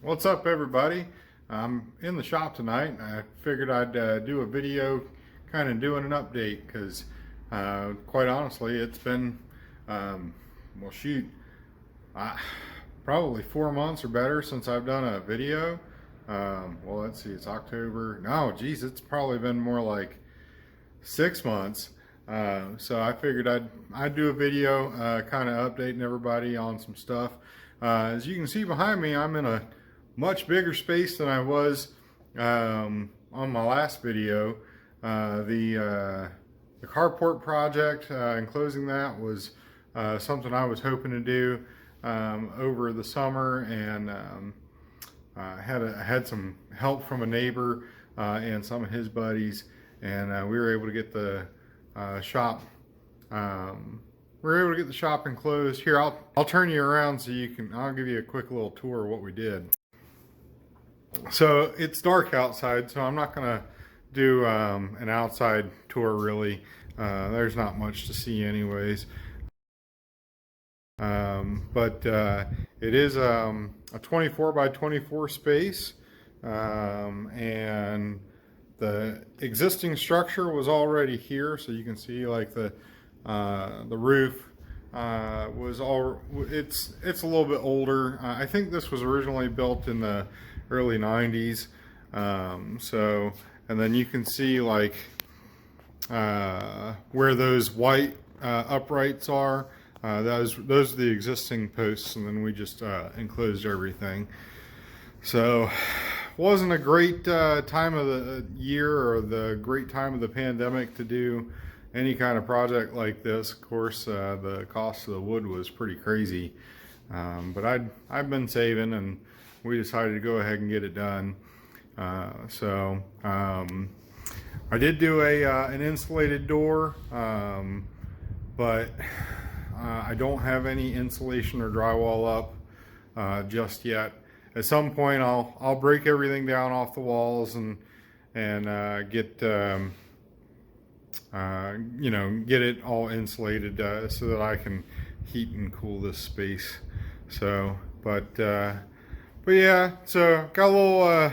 What's up, everybody? I'm in the shop tonight, and I figured I'd do a video kind of doing an update because quite honestly it's been well shoot probably 4 months or better since I've done a video. Well, let's see, it's October. No, geez, it's probably been more like 6 months. So I figured I'd do a video kind of updating everybody on some stuff. As you can see behind me, I'm in a much bigger space than I was on my last video. The carport project, enclosing that, was something I was hoping to do over the summer, and I had some help from a neighbor and some of his buddies, and we were able to get the shop enclosed. Here, I'll turn you around so I'll give you a quick little tour of what we did. So it's dark outside, so I'm not gonna do an outside tour really. There's not much to see anyways. But it is a 24 by 24 space, and the existing structure was already here, so you can see like the roof it's a little bit older. I think this was originally built in the early 90s. So, and then you can see like where those white uprights are. Those are the existing posts, and then we just enclosed everything. So wasn't a great time of the year or the great time of the pandemic to do any kind of project like this. Of course, the cost of the wood was pretty crazy, but I've been saving, and we decided to go ahead and get it done. So I did do an insulated door, but I don't have any insulation or drywall up just yet. At some point, I'll break everything down off the walls and get get it all insulated so that I can heat and cool this space. So, but yeah, so got a little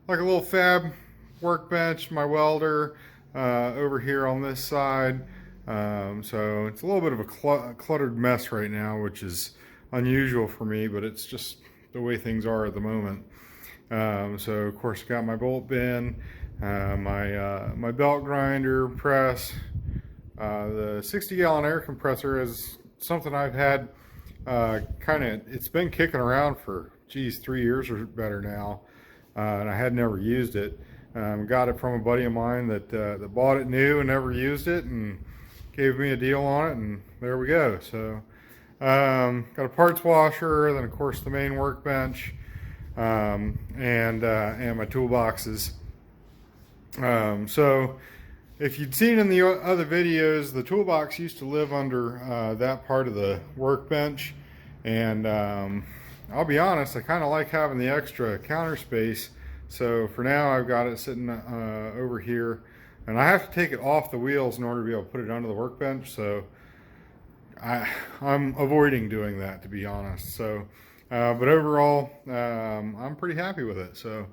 like a little fab workbench, my welder over here on this side. So it's a little bit of a cluttered mess right now, which is unusual for me, but it's just the way things are at the moment. So of course, got my bolt bin, my belt grinder, press. The 60-gallon air compressor is something I've had it's been kicking around for 3 years or better now, and I had never used it. Got it from a buddy of mine that bought it new and never used it, and gave me a deal on it, and there we go. So got a parts washer, then of course the main workbench, and my toolboxes. So if you'd seen in the other videos, the toolbox used to live under that part of the workbench, and I'll be honest, I kind of like having the extra counter space. So for now, I've got it sitting over here, and I have to take it off the wheels in order to be able to put it under the workbench. So I'm avoiding doing that, to be honest. So, but overall, I'm pretty happy with it. So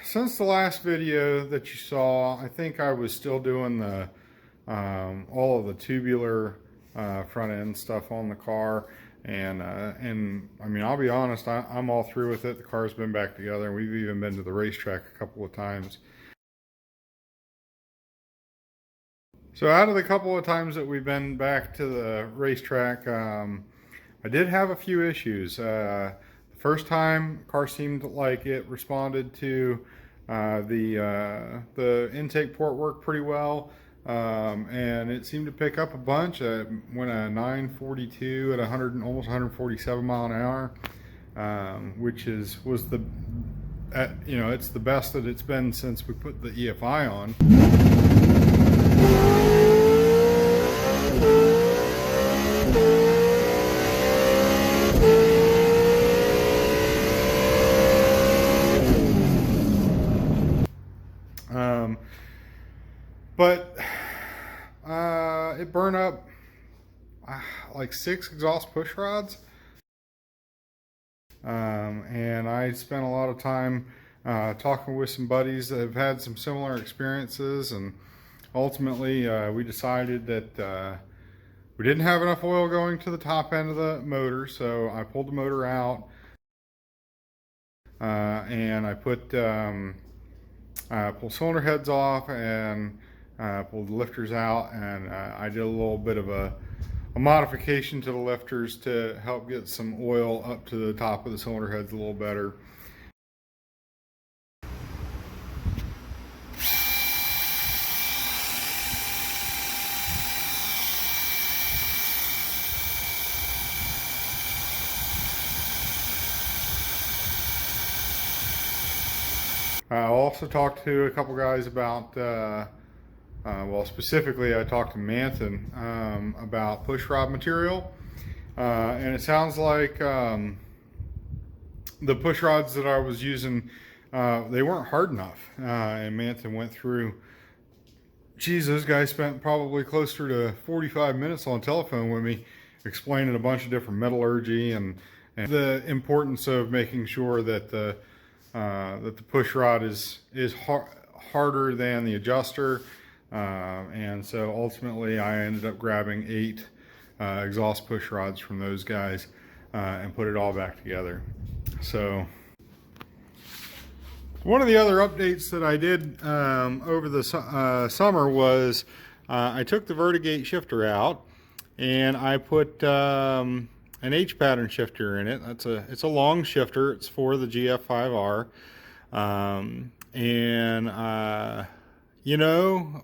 since the last video that you saw, I think I was still doing the all of the tubular front end stuff on the car, and I mean, I'll be honest, I'm all through with it. The car's been back together, and we've even been to the racetrack a couple of times. So out of the couple of times that we've been back to the racetrack, I did have a few issues. The first time, car seemed like it responded to the intake port worked pretty well, and it seemed to pick up a bunch. Went a 942 at almost 147 mile an hour, which was the it's the best that it's been since we put the EFI on. But it burned up like 6 exhaust push rods. And I spent a lot of time talking with some buddies that have had some similar experiences, and ultimately we decided that we didn't have enough oil going to the top end of the motor, so I pulled the motor out, and I put pulled cylinder heads off and pulled the lifters out, and I did a little bit of a modification to the lifters to help get some oil up to the top of the cylinder heads a little better. I also talked to a couple guys about, well, specifically I talked to Manton about push rod material, and it sounds like the push rods that I was using, they weren't hard enough, and Manton went through, geez, those guys spent probably closer to 45 minutes on the telephone with me explaining a bunch of different metallurgy and the importance of making sure that the push rod is harder than the adjuster, and so ultimately I ended up grabbing 8 exhaust push rods from those guys and put it all back together. So one of the other updates that I did over the summer was I took the Vertigate shifter out and I put an H pattern shifter in it. It's a long shifter. It's for the GF5R, and you know,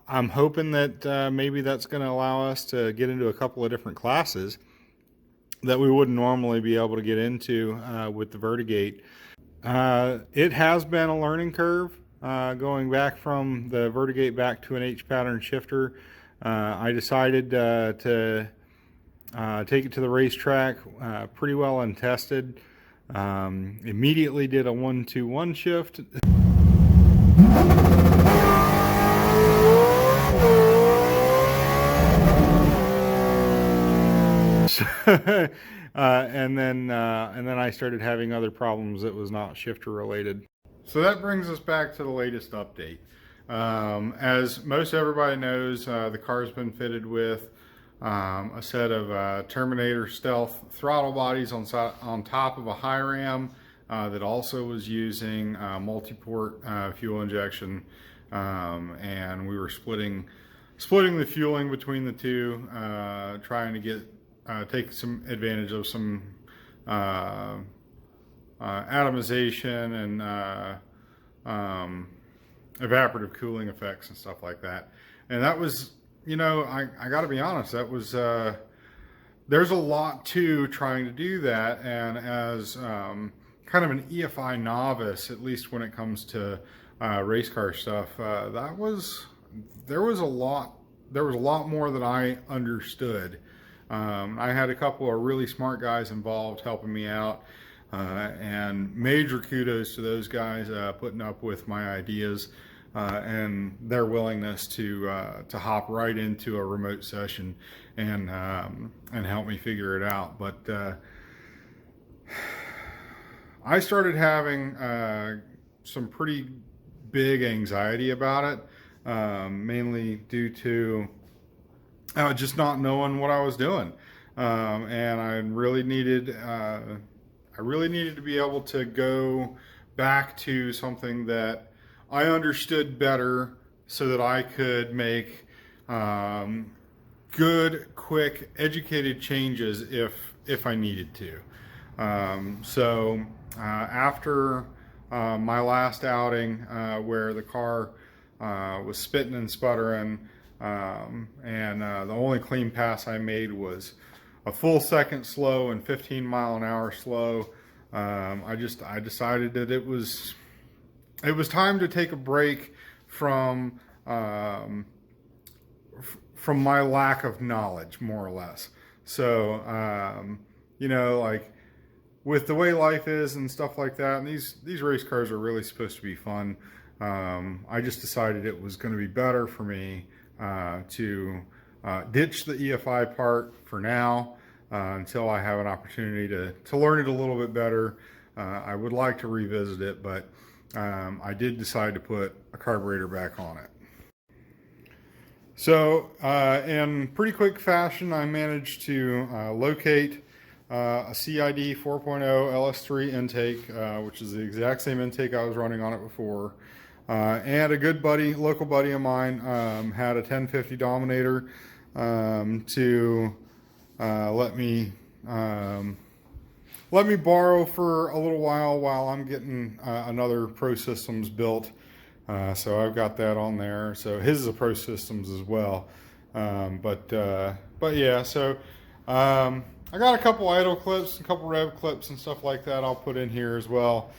I'm hoping that maybe that's going to allow us to get into a couple of different classes that we wouldn't normally be able to get into with the Vertigate. It has been a learning curve going back from the Vertigate back to an H pattern shifter. I decided to take it to the racetrack, pretty well untested. Immediately did a 1-2-1 shift. And then I started having other problems that was not shifter related. So that brings us back to the latest update. As most everybody knows, the car's been fitted with a set of Terminator Stealth throttle bodies on top of a high ram that also was using multi-port fuel injection, and we were splitting the fueling between the two, trying to take some advantage of some atomization and evaporative cooling effects and stuff like that. And that was, you know, I got to be honest, that was there's a lot to trying to do that, and as kind of an EFI novice, at least when it comes to race car stuff, there was a lot more than I understood. I had a couple of really smart guys involved helping me out, and major kudos to those guys putting up with my ideas and their willingness to hop right into a remote session and help me figure it out. But I started having some pretty big anxiety about it, mainly due to just not knowing what I was doing, and I really needed to be able to go back to something that I understood better, so that I could make good, quick, educated changes if I needed to. So after my last outing, where the car was spitting and sputtering, and the only clean pass I made was a full second slow and 15-mile-an-hour slow, I decided that it was time to take a break from my lack of knowledge, more or less. So you know, like with the way life is and stuff like that, and these race cars are really supposed to be fun, I just decided it was going to be better for me to ditch the EFI part for now, until I have an opportunity to learn it a little bit better. I would like to revisit it, but I did decide to put a carburetor back on it. So in pretty quick fashion, I managed to locate a CID 4.0 LS3 intake, which is the exact same intake I was running on it before. And a good buddy, local buddy of mine, had a 1050 Dominator to let me borrow for a little while I'm getting another Pro Systems built. So I've got that on there. So his is a Pro Systems as well. But yeah, so I got a couple idle clips, a couple rev clips and stuff like that I'll put in here as well.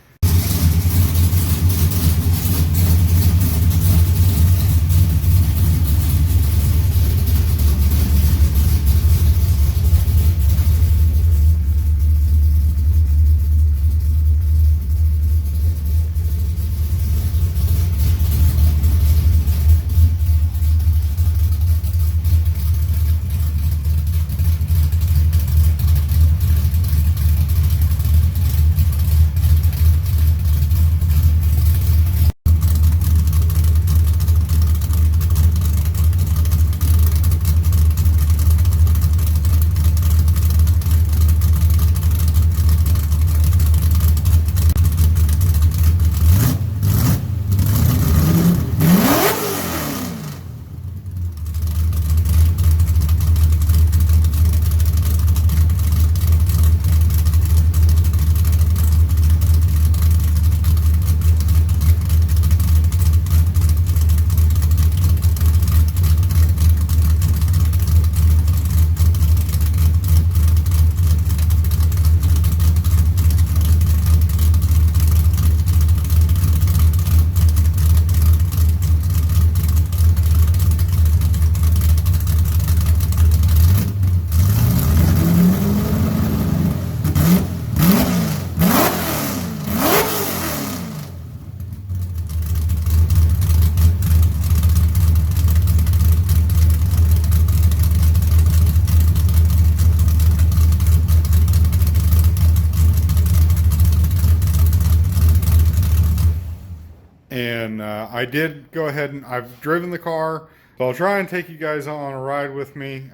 And I did go ahead and I've driven the car, so I'll try and take you guys on a ride with me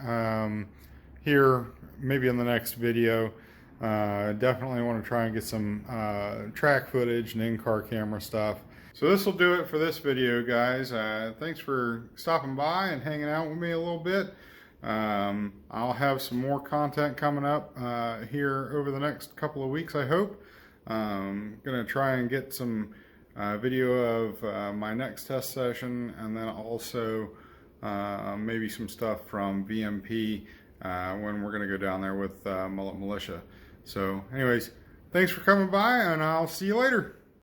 here, maybe in the next video. Definitely want to try and get some track footage and in-car camera stuff. So this will do it for this video, guys. Thanks for stopping by and hanging out with me a little bit. I'll have some more content coming up here over the next couple of weeks, I hope. Gonna try and get some video of my next test session, and then also maybe some stuff from VMP when we're going to go down there with Mullet Militia. So anyways, thanks for coming by, and I'll see you later.